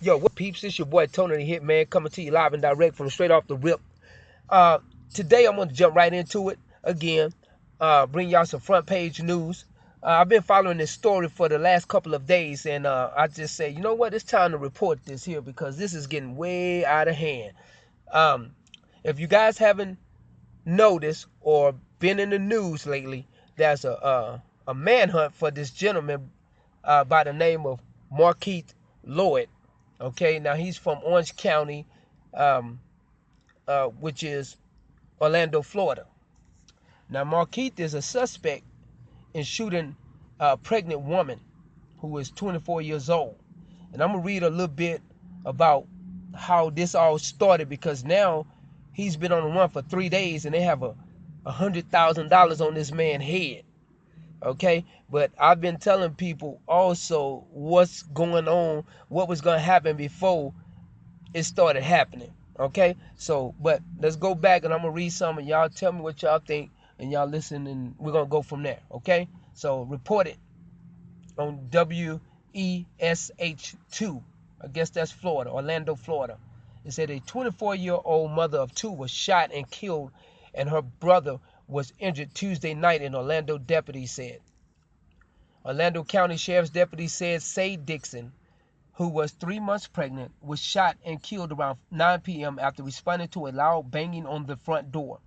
Yo, what peeps? It's your boy Tony the Hitman coming to you live and direct from straight off the rip. Today I'm going to jump right into it again. Bring y'all some front page news. I've been following this story for the last couple of days, and I just say, you know what? It's time to report this here because this is getting way out of hand. If you guys haven't noticed or been in the news lately, there's a manhunt for this gentleman by the name of Markeith Lloyd. Okay, now he's from Orange County, which is Orlando, Florida. Now Markeith is a suspect in shooting a pregnant woman who is 24 years old. And I'm gonna read a little bit about how this all started because now he's been on the run for 3 days and they have $100,000 on this man's head. Okay, but I've been telling people also what's going on, what was gonna happen before it started happening. Okay, so but let's go back and I'm gonna read some and y'all tell me what y'all think and y'all listen and we're gonna go from there. Okay, so report it on WESH2. I guess that's Florida, Orlando, Florida. It said a 24-year-old mother of two was shot and killed and her brother was injured Tuesday night in Orlando, deputies said. Orlando County Sheriff's deputy said Say Dixon, who was 3 months pregnant, was shot and killed around 9 p.m. after responding to a loud banging on the front door.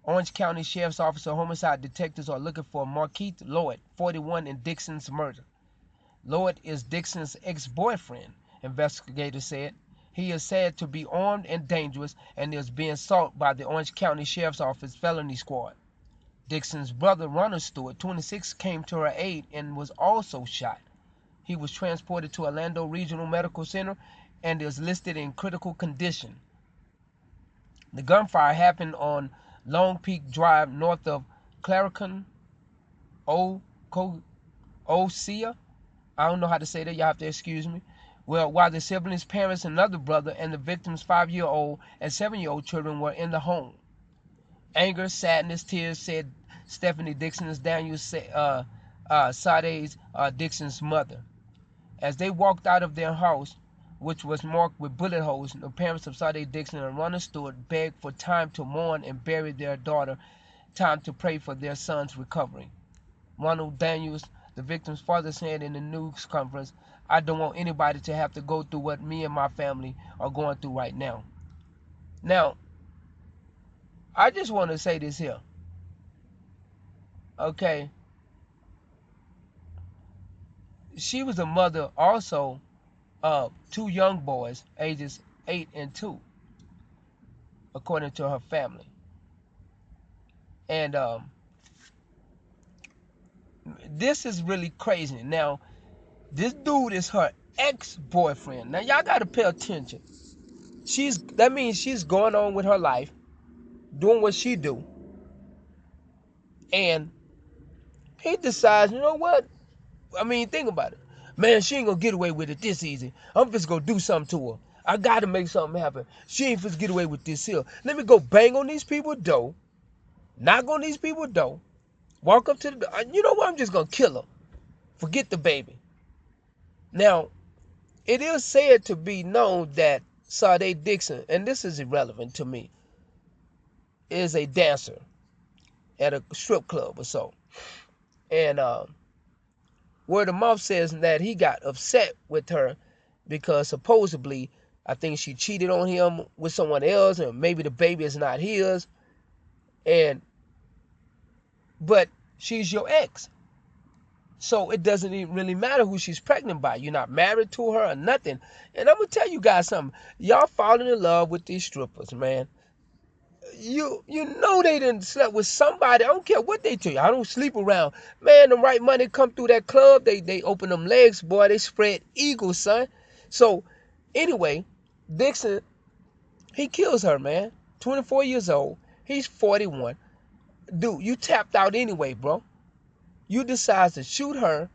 Orange County Sheriff's Officer homicide detectives are looking for Markeith Lloyd, 41, in Dixon's murder. Lloyd is Dixon's ex-boyfriend, investigators said. He is said to be armed and dangerous and is being sought by the Orange County Sheriff's Office felony squad. Dixon's brother, Ronald Stewart, 26, came to her aid and was also shot. He was transported to Orlando Regional Medical Center and is listed in critical condition. The gunfire happened on Long Peak Drive north of Clarion, Osea. I don't know how to say that. Y'all have to excuse me. Well, while the siblings, parents, another brother, and the victim's 5-year-old and 7-year-old children were in the home. Anger, sadness, tears, said Stephanie Dixon, Daniel Sade's Dixon's mother. As they walked out of their house, which was marked with bullet holes, the parents of Sade Dixon and Ronald Stewart begged for time to mourn and bury their daughter, time to pray for their son's recovery. Ronald Daniels, the victim's father, said in the news conference, "I don't want anybody to have to go through what me and my family are going through right now." Now, I just want to say this here. Okay. She was a mother also of 2 young boys, ages 8 and 2, according to her family. And this is really crazy. Now, this dude is her ex-boyfriend. Now, y'all got to pay attention. That means she's going on with her life, doing what she do. And he decides, you know what? I mean, think about it. Man, she ain't gonna get away with it this easy. I'm just gonna do something to her. I gotta make something happen. She ain't supposed to get away with this here. Let me go bang on these people's door, knock on these people's door, walk up to the door. You know what? I'm just gonna kill her. Forget the baby. Now, it is said to be known that Sade Dixon, and this is irrelevant to me, is a dancer at a strip club or so. And word of mouth says that he got upset with her because supposedly I think she cheated on him with someone else, and maybe the baby is not his. But she's your ex, so it doesn't even really matter who she's pregnant by. You're not married to her or nothing. And I'm gonna tell you guys something. Y'all falling in love with these strippers, man. You know they didn't slept with somebody. I don't care what they tell you. I don't sleep around. Man, the right money come through that club. They open them legs, boy. They spread eagles, son. So anyway, Dixon, he kills her, man. 24 years old. He's 41. Dude, you tapped out anyway, bro. You decide to shoot her,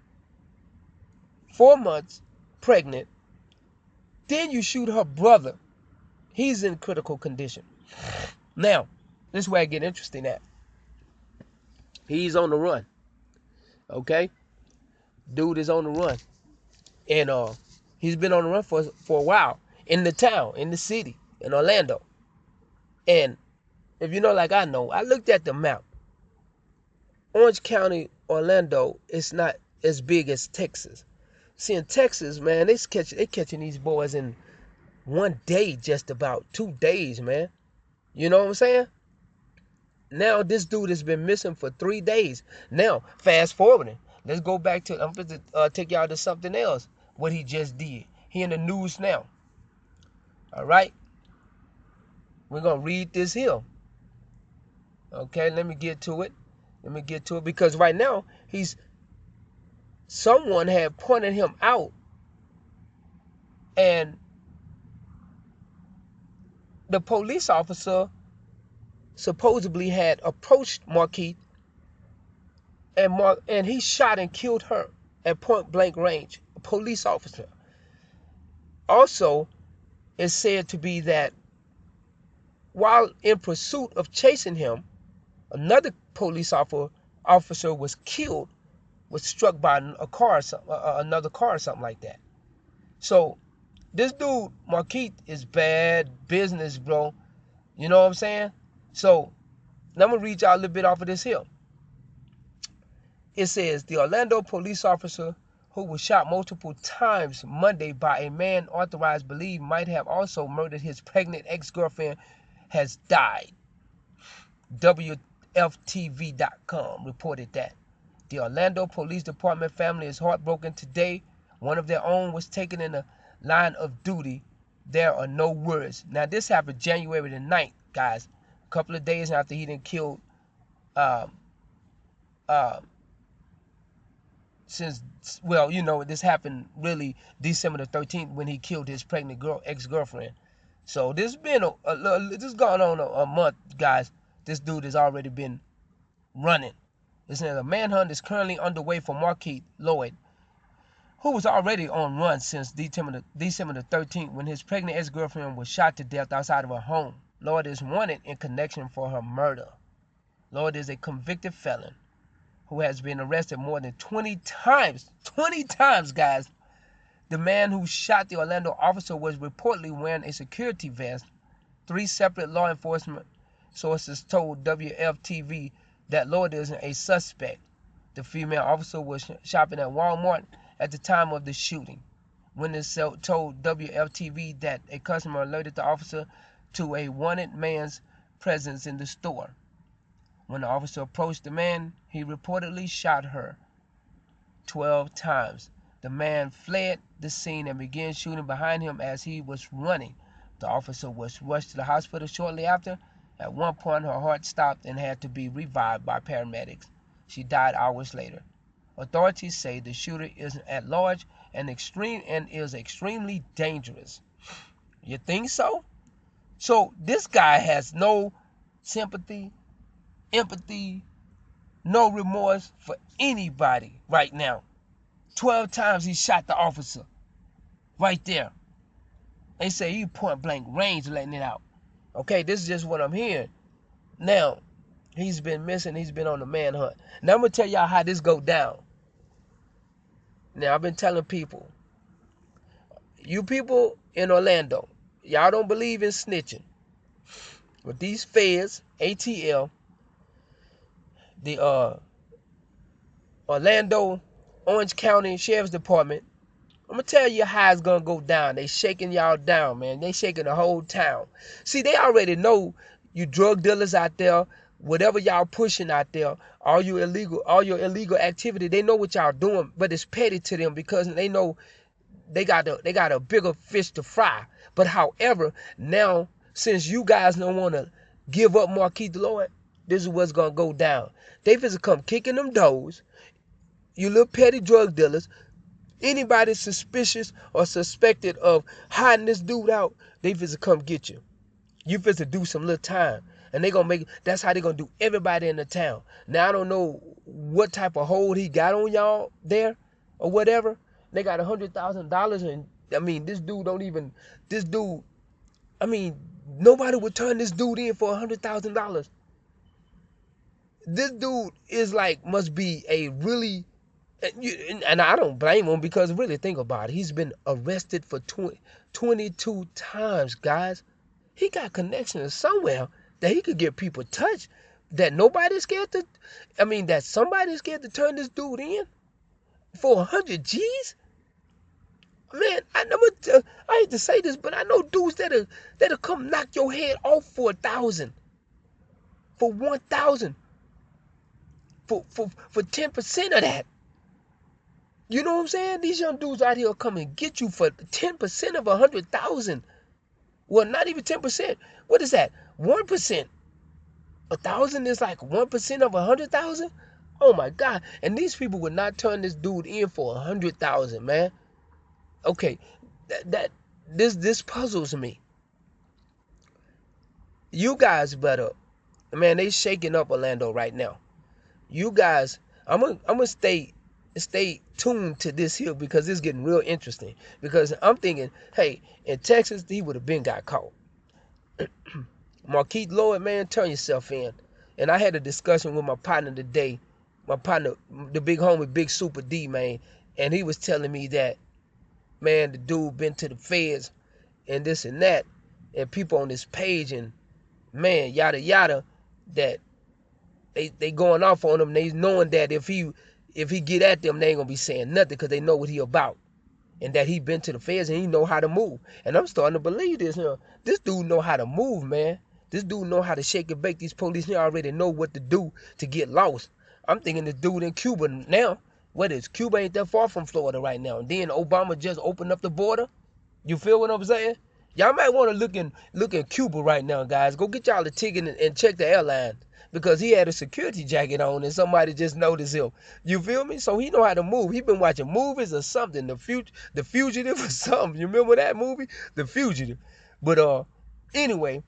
4 months pregnant. Then you shoot her brother. He's in critical condition. Now, this is where I get interesting at. He's on the run. Okay? Dude is on the run. And He's been on the run for a while in the town, in the city, in Orlando. And if you know, like I know, I looked at the map. Orange County, Orlando, is not as big as Texas. See, in Texas, man, they catching these boys in one day, just about 2 days, man. You know what I'm saying? Now this dude has been missing for 3 days. Now, fast forwarding. Let's go back to, I'm going to take y'all to something else. What he just did. He in the news now. All right? We're going to read this here. Okay, let me get to it. Because right now, someone had pointed him out. And the police officer supposedly had approached Markeith, and he shot and killed her at point blank range. A police officer. Also, it's said to be that while in pursuit of chasing him, another police officer was killed, was struck by a car, another car, or something like that. So this dude Markeith is bad business, bro. You know what I'm saying? So now I'm gonna read y'all a little bit off of this here. It says the Orlando police officer who was shot multiple times Monday by a man authorized believed might have also murdered his pregnant ex-girlfriend has died. WFTV.com reported that. The Orlando Police Department family is heartbroken today. One of their own was taken in the line of duty. There are no words. Now, this happened January the 9th, guys. A couple of days after he done killed, this happened really December the 13th when he killed his pregnant ex-girlfriend. So this has been this has gone on a month, guys. This dude has already been running. It says a manhunt is currently underway for Markeith Lloyd, who was already on run since December the 13th when his pregnant ex-girlfriend was shot to death outside of her home. Lloyd is wanted in connection for her murder. Lloyd is a convicted felon who has been arrested more than 20 times. 20 times, guys. The man who shot the Orlando officer was reportedly wearing a security vest. 3 separate law enforcement sources told WFTV that Lloyd is a suspect. The female officer was shopping at Walmart at the time of the shooting. Witnesses told WFTV that a customer alerted the officer to a wanted man's presence in the store. When the officer approached the man, he reportedly shot her 12 times. The man fled the scene and began shooting behind him as he was running. The officer was rushed to the hospital shortly after. At one point, her heart stopped and had to be revived by paramedics. She died hours later. Authorities say the shooter is at large and is extremely dangerous. You think so? So this guy has no sympathy, empathy, no remorse for anybody right now. 12 times he shot the officer. Right there. They say he point blank range letting it out. Okay, this is just what I'm hearing. Now, he's been missing. He's been on the manhunt. Now I'm going to tell y'all how this go down. Now, I've been telling people. You people in Orlando, y'all don't believe in snitching. But these feds, ATL, the Orlando, Orange County Sheriff's Department, I'm going to tell you how it's going to go down. They shaking y'all down, man. They shaking the whole town. See, they already know you drug dealers out there, whatever y'all pushing out there, all your illegal activity, they know what y'all doing, but it's petty to them because they know they got a bigger fish to fry. But however, now, since you guys don't want to give up Markeith Lloyd, this is what's going to go down. They finna come kicking them doors, you little petty drug dealers. Anybody suspicious or suspected of hiding this dude out, they finna come get you. You finna do some little time. And that's how they gonna do everybody in the town. Now, I don't know what type of hold he got on y'all there or whatever. They got $100,000 and, nobody would turn this dude in for $100,000. This dude is must be a really And I don't blame him, because really think about it. He's been arrested for 22 times, guys. He got connections somewhere that he could get people touched, that nobody's scared to, that somebody's scared to turn this dude in for 100 G's. Man, I hate to say this, but I know dudes that'll come knock your head off for 1,000, for 1,000, for 10% of that. You know what I'm saying? These young dudes out here will come and get you for 10% of 100,000. Well, not even 10%. What is that? 1%. 1,000 is like 1% of 100,000. Oh my God! And these people would not turn this dude in for 100,000, man. Okay, this puzzles me. You guys better, man. They shaking up Orlando right now. You guys, I'm gonna stay tuned to this here, because it's getting real interesting. Because I'm thinking, hey, in Texas, he would have been got caught. Markeith Lloyd, man, turn yourself in. And I had a discussion with my partner today, my partner, the big homie, Big Super D, man, and he was telling me that, man, the dude been to the feds and this and that, and people on this page, and man, yada yada, that they going off on him. They knowing that if he get at them, they ain't gonna be saying nothing, because they know what he about, and that he been to the feds and he know how to move. And I'm starting to believe this here. This dude know how to move, man. This dude know how to shake and bake. These police here already know what to do to get lost. I'm thinking this dude in Cuba now. What is Cuba? Ain't that far from Florida right now. And then Obama just opened up the border. You feel what I'm saying? Y'all might want to look in Cuba right now, guys. Go get y'all a ticket and check the airline, because he had a security jacket on and somebody just noticed him. You feel me? So he know how to move. He been watching movies or something. The Fugitive or something. You remember that movie, The Fugitive? But anyway,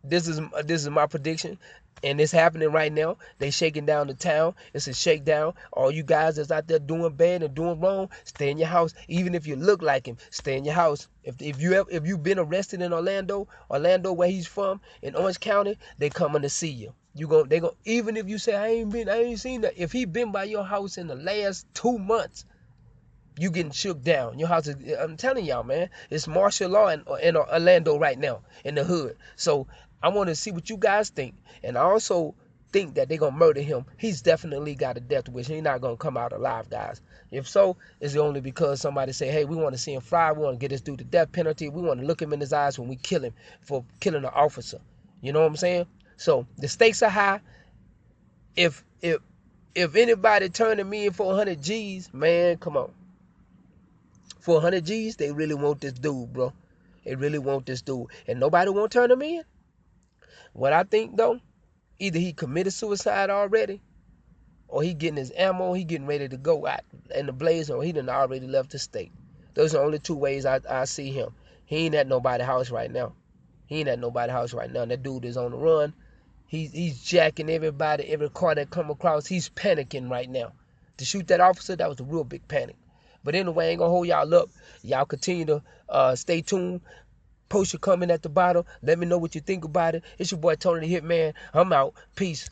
this is my prediction, and it's happening right now. They shaking down the town. It's a shakedown. All you guys that's out there doing bad and doing wrong, stay in your house. Even if you look like him, stay in your house. If you've been arrested in Orlando where he's from, in Orange County, they coming to see you. They go, even if you say I ain't seen that. If he been by your house in the last 2 months, you getting shook down. Your house is, I'm telling y'all, man, it's martial law in Orlando right now, in the hood. So I want to see what you guys think. And I also think that they're going to murder him. He's definitely got a death wish. He's not going to come out alive, guys. If so, it's only because somebody say, hey, we want to see him fry. We want to get this dude the death penalty. We want to look him in his eyes when we kill him for killing an officer. You know what I'm saying? So the stakes are high. If anybody turning me in for 100 G's, man, come on. For 100 G's, they really want this dude, bro. They really want this dude. And nobody won't turn him in. What I think, though, either he committed suicide already, or he getting his ammo, he getting ready to go out in the blaze, or he done already left the state. Those are the only two ways I see him. He ain't at nobody's house right now. That dude is on the run. He's jacking everybody, every car that come across. He's panicking right now. To shoot that officer, that was a real big panic. But anyway, I ain't gonna hold y'all up. Y'all continue to stay tuned. Post your comment at the bottom. Let me know what you think about it. It's your boy Tony the Hitman. I'm out. Peace.